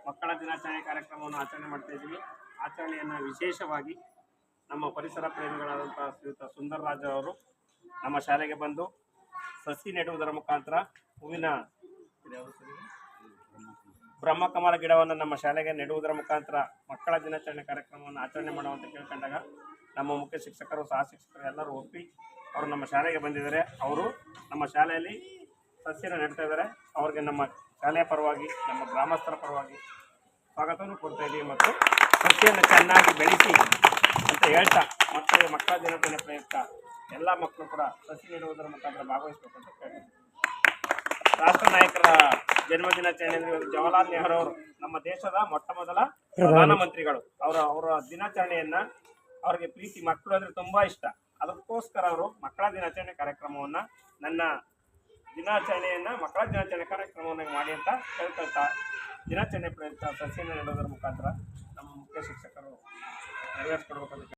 ಮಕ್ಕಳ ದಿನಾಚರಣೆ ಕಾರ್ಯಕ್ರಮವನ್ನು ಆಚರಣೆ ಮಾಡ್ತಾ ಇದ್ದೀವಿ. ಆಚರಣೆಯನ್ನು ವಿಶೇಷವಾಗಿ ನಮ್ಮ ಪರಿಸರ ಪ್ರೇಮಿಗಳಾದಂಥ ಶ್ರೀಯುತ ಸುಂದರರಾಜ್ ಅವರು ನಮ್ಮ ಶಾಲೆಗೆ ಬಂದು ಸಸಿ ನೆಡುವುದರ ಮುಖಾಂತರ ಹೂವಿನ ಬ್ರಹ್ಮಕಮಲ ಗಿಡವನ್ನು ನಮ್ಮ ಶಾಲೆಗೆ ನೆಡುವುದರ ಮುಖಾಂತರ ಮಕ್ಕಳ ದಿನಾಚರಣೆ ಕಾರ್ಯಕ್ರಮವನ್ನು ಆಚರಣೆ ಮಾಡುವಂತ ಕೇಳ್ಕೊಂಡಾಗ ನಮ್ಮ ಮುಖ್ಯ ಶಿಕ್ಷಕರು ಸಹ ಶಿಕ್ಷಕರು ಎಲ್ಲರೂ ಒಪ್ಪಿ ಅವರು ನಮ್ಮ ಶಾಲೆಗೆ ಬಂದಿದ್ದಾರೆ. ಅವರು ನಮ್ಮ ಶಾಲೆಯಲ್ಲಿ ಸಸ್ಯನ ನೆಡ್ತಾ ಇದ್ದಾರೆ. ಅವ್ರಿಗೆ ನಮ್ಮ ಶಾಲೆಯ ಪರವಾಗಿ ನಮ್ಮ ಗ್ರಾಮಸ್ಥರ ಪರವಾಗಿ ಸ್ವಾಗತವನ್ನು ಕೊಡ್ತಾ ಇದ್ದೀವಿ ಮತ್ತು ಸಸ್ಯವನ್ನು ಚೆನ್ನಾಗಿ ಬೆಳೆಸಿ ಅಂತ ಹೇಳ್ತಾ ಮಕ್ಕಳ ದಿನಾಚರಣೆ ಪ್ರಯುಕ್ತ ಎಲ್ಲ ಮಕ್ಕಳು ಕೂಡ ಸಸಿ ನೆಡುವುದರ ಮುಖಾಂತರ ಭಾಗವಹಿಸಬೇಕು ಅಂತ ಕೇಳ್ತಾರೆ. ರಾಷ್ಟ್ರ ನಾಯಕರ ಜನ್ಮ ದಿನಾಚರಣೆ ಅಂದರೆ ಜವಾಹರ್ಲಾಲ್ ನೆಹರು ಅವರು ನಮ್ಮ ದೇಶದ ಮೊಟ್ಟ ಮೊದಲ ಪ್ರಧಾನಮಂತ್ರಿಗಳು. ಅವರ ದಿನಾಚರಣೆಯನ್ನ ಅವ್ರಿಗೆ ಪ್ರೀತಿ ಮಕ್ಕಳು ಅಂದ್ರೆ ತುಂಬಾ ಇಷ್ಟ. ಅದಕ್ಕೋಸ್ಕರ ಅವರು ಮಕ್ಕಳ ದಿನಾಚರಣೆ ಕಾರ್ಯಕ್ರಮವನ್ನ ಮಕ್ಕಳ ದಿನಾಚರಣೆ ಕಾರ್ಯಕ್ರಮವನ್ನು ಮಾಡಿ ಅಂತ ಹೇಳ್ಕೊಳ್ತಾ ದಿನಾಚರಣೆ ಪ್ರಯುಕ್ತ ಸಸಿಯನ್ನು ನೆಡೋದರ ಮುಖಾಂತರ ನಮ್ಮ ಮುಖ್ಯ ಶಿಕ್ಷಕರು ನೆರವೇರಿಸ್ಕೊಡ್ಬೇಕಂತ